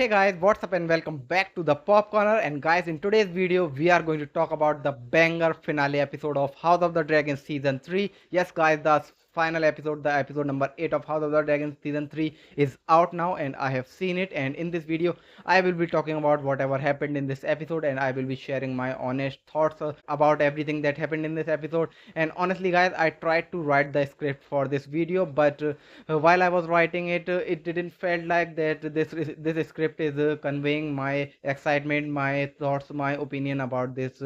Hey guys, what's up and welcome back to the Pop Corner. And guys, in today's video we are going to talk about the banger finale episode of House of the Dragon season 3. Yes guys, the final episode, the episode number 8 of House of the Dragon season 3 is out now and I have seen it. And in this video I will be talking about whatever happened in this episode, and I will be sharing my honest thoughts about everything that happened in this episode. And honestly guys, I tried to write the script for this video, but while I was writing it, it didn't felt like that this script is conveying my excitement, my thoughts, my opinion about this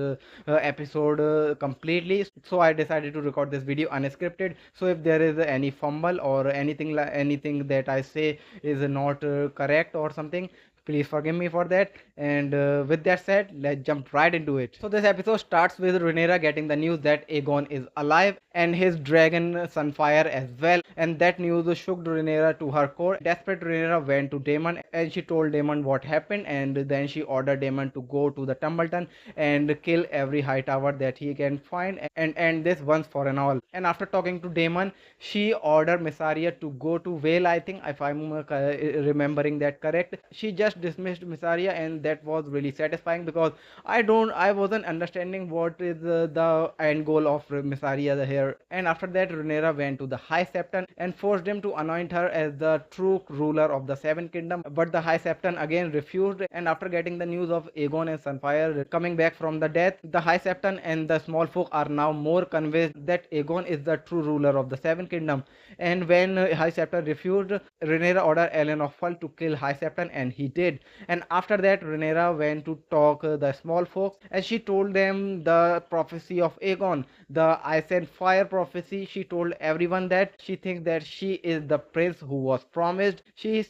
episode completely. So I decided to record this video unscripted. So if there is any fumble or anything like anything that I say is not correct or something, please forgive me for that. And with that said, let's jump right into it. So this episode starts with Rhaenyra getting the news that Aegon is alive and his dragon Sunfire as well, and that news shook Rhaenyra to her core. Desperate, Rhaenyra went to Daemon and she told Daemon what happened, and then she ordered Daemon to go to the Tumbleton and kill every Hightower that he can find and end this once for and all. And after talking to Daemon, she ordered Mysaria to go to Vale, I think, if I'm remembering that correct. She just dismissed Mysaria, and that was really satisfying because I wasn't understanding what is the end goal of Mysaria here. And after that, Rhaenyra went to the High Septon and forced him to anoint her as the true ruler of the Seven Kingdom. But the High Septon again refused, and after getting the news of Aegon and Sunfire coming back from the death, the High Septon and the small folk are now more convinced that Aegon is the true ruler of the Seven Kingdom. And when High Septon refused, Rhaenyra ordered Aelin of Full to kill High Septon, and he did. And after that, Rhaenyra went to talk the small folks, and she told them the prophecy of Aegon, the Ice and Fire prophecy. She told everyone that she thinks that she is the prince who was promised. She is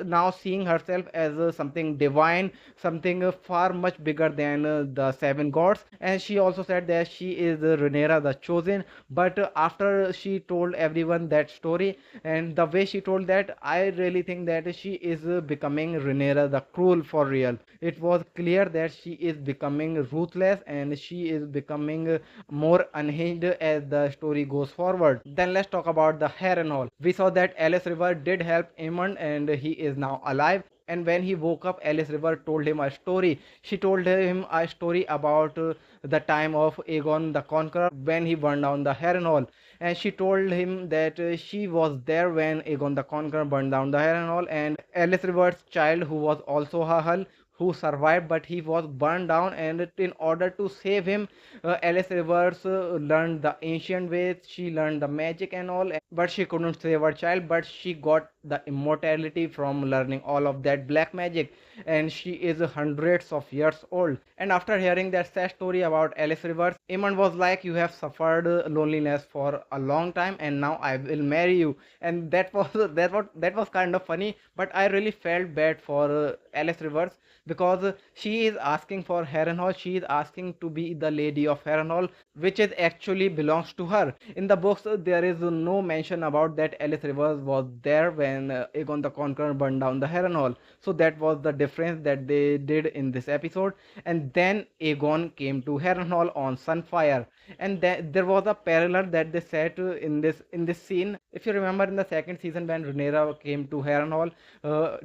now seeing herself as something divine, something far much bigger than the seven gods. And she also said that she is Rhaenyra the chosen. But after she told everyone that story and the way she told that, I really think that she is becoming Rhaenyra the cruel for real. It was clear that she is becoming ruthless and she is becoming more unhinged as the story goes forward. Then let's talk about the Harrenhal. We saw that Alice River did help Aemond and he is now alive. And when he woke up, Alice River told him a story. She told him a story about the time of Aegon the Conqueror when he burned down the Harrenhal. And she told him that she was there when Aegon the Conqueror burned down the Harrenhal, and Alice River's child, who was also her hull, who survived, but he was burned down. And in order to save him, Alice Rivers learned the ancient ways, she learned the magic and all, but she couldn't save her child. But she got the immortality from learning all of that black magic, and she is hundreds of years old. And after hearing that sad story about Alice Rivers, Aemond was like, you have suffered loneliness for a long time and now I will marry you. And that was kind of funny, but I really felt bad for Alice Rivers because she is asking for Harrenhal. She is asking to be the lady of Harrenhal, which is actually belongs to her. In the books, there is no mention about that Alice Rivers was there when Aegon the Conqueror burned down the Harrenhal. So that was the difference that they did in this episode. And then Aegon came to Harrenhal on Sunfire, and there was a parallel that they set in this scene. If you remember in the second season when Rhaenyra came to Harrenhal,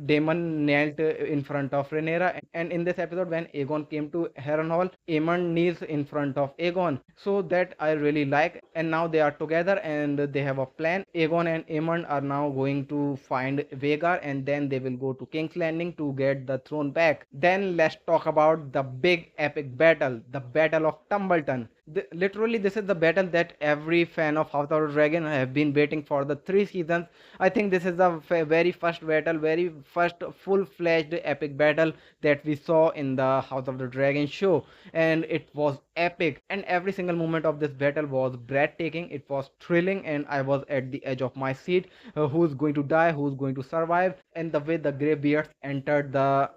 Daemon knelt in front of Rhaenyra, and in this episode when Aegon came to Harrenhal, Aemon kneels in front of Aegon. So that I really like. And now they are together and they have a plan. Aegon and Aemon are now going to find Vhagar, and then they will go to King's Landing to get the throne back. Then let's talk about the big epic battle, the Battle of Tumbleton. Literally, this is the battle that every fan of House of the Dragon have been waiting for the 3 seasons. I think this is the very first battle, very first full-fledged epic battle that we saw in the House of the Dragon show, and it was epic. And every single moment of this battle was breathtaking. It was thrilling, and I was at the edge of my seat. Who's going to die? Who's going to survive? And the way the Greybeards entered the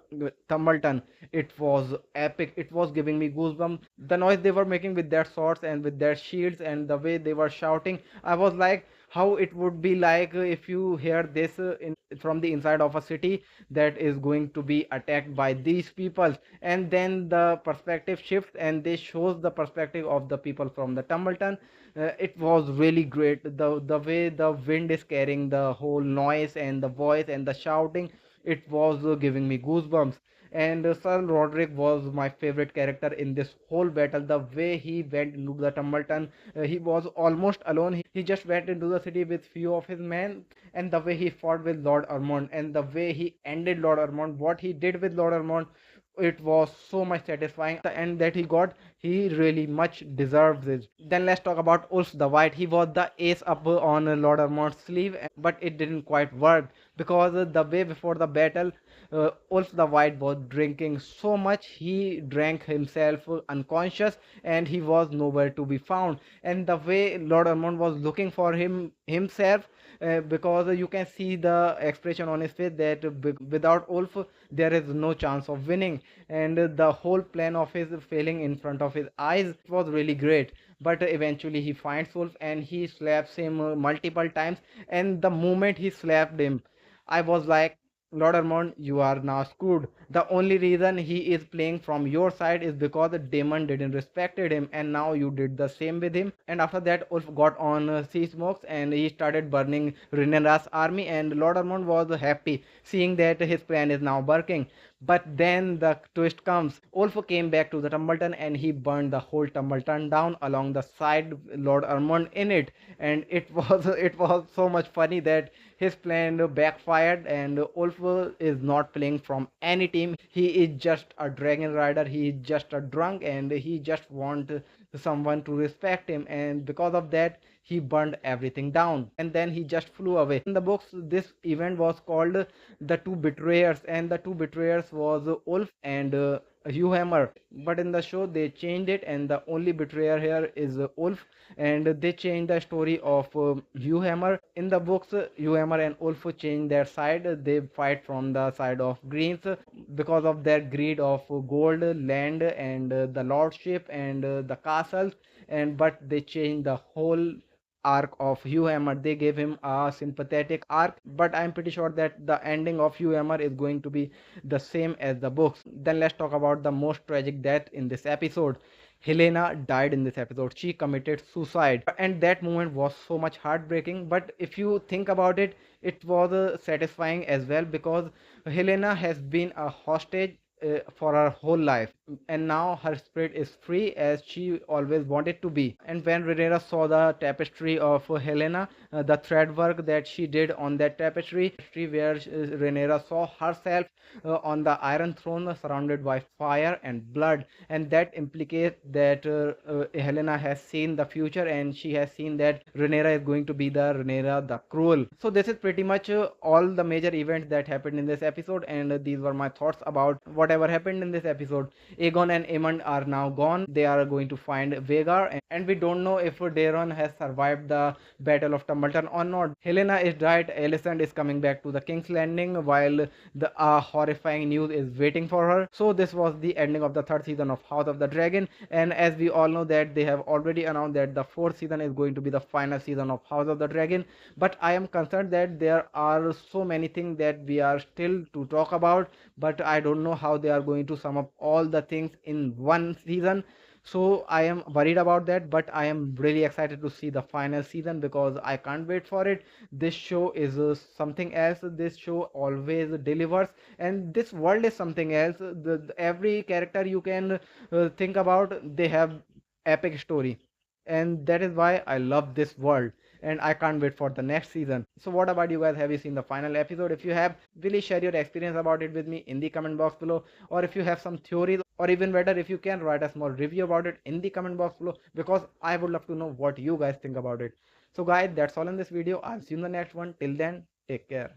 Tumbleton, it was epic. It was giving me goosebumps. The noise they were making with their swords and with their shields, and the way they were shouting, I was like, how it would be like if you hear this from the inside of a city that is going to be attacked by these people. And then the perspective shifts and they shows the perspective of the people from the Tumbleton. It was really great, the way the wind is carrying the whole noise and the voice and the shouting. it was giving me goosebumps. And Sir Roderick was my favorite character in this whole battle. The way he went into the Tumbleton, he was almost alone. He just went into the city with few of his men, and the way he fought with Lord Ormond, and the way he ended Lord Ormond, what he did with Lord Ormond, it was so much satisfying. The end that he got, he really much deserves it. Then let's talk about Ulf the White. He was the ace up on Lord Ormond's sleeve, but it didn't quite work because the way before the battle, Ulf the White was drinking so much, he drank himself unconscious, and he was nowhere to be found. And the way Lord Ormond was looking for him himself, because you can see the expression on his face that without Ulf there is no chance of winning, and the whole plan of his failing in front of his eyes was really great. But eventually he finds Wolf and he slaps him multiple times, and the moment he slapped him, I was like, Lord Ormond, you are now screwed. The only reason he is playing from your side is because the demon didn't respected him, and now you did the same with him. And after that, Ulf got on sea smokes and he started burning Rhaenyra's army, and Lord Ormond was happy seeing that his plan is now working. But then the twist comes. Ulf came back to the Tumbleton and he burned the whole Tumbleton down along the side, Lord Ormond in it. And it was it was so much funny that his plan backfired, and Ulf is not playing from any team. He is just a dragon rider, he is just a drunk, and he just want someone to respect him, and because of that he burned everything down and then he just flew away. In the books this event was called the two betrayers, and the two betrayers was Ulf and Hugh Hammer. But in the show they changed it, and the only betrayer here is Ulf, and they changed the story of Hugh Hammer. In the books, Hugh Hammer and Ulf change their side. They fight from the side of Greens because of their greed of gold, land, and the lordship and the castles. And but they changed the whole arc of Hugh Hammer. They gave him a sympathetic arc, but I'm pretty sure that the ending of Hugh Hammer is going to be the same as the books. Then let's talk about the most tragic death in this episode. Helena died in this episode. She committed suicide, and that moment was so much heartbreaking. But if you think about it, it was satisfying as well because Helena has been a hostage for her whole life, and now her spirit is free as she always wanted to be. And when Rhaenyra saw the tapestry of Helena, the thread work that she did on that tapestry where Rhaenyra saw herself on the Iron Throne surrounded by fire and blood, and that implicates that Helena has seen the future, and she has seen that Rhaenyra is going to be the Rhaenyra the Cruel. So this is pretty much all the major events that happened in this episode, and these were my thoughts about whatever happened in this episode. Aegon and Aemond are now gone. They are going to find Vhagar, and we don't know if Daeron has survived the Battle of Tumbleton or not. Helena is died. Alicent is coming back to the King's Landing while the horrifying news is waiting for her. So this was the ending of the third season of House of the Dragon, and as we all know that they have already announced that the fourth season is going to be the final season of House of the Dragon. But I am concerned that there are so many things that we are still to talk about, but I don't know how they are going to sum up all the things in one season. So I am worried about that, but I am really excited to see the final season because I can't wait for it. This show is something else. This show always delivers, and this world is something else. Every character you can think about, they have epic story, and that is why I love this world, and I can't wait for the next season. So what about you guys? Have you seen the final episode? If you have, really share your experience about it with me in the comment box below, or if you have some theories, or even better, if you can write a small review about it in the comment box below, because I would love to know what you guys think about it. So guys, that's all in this video. I'll see you in the next one. Till then, take care.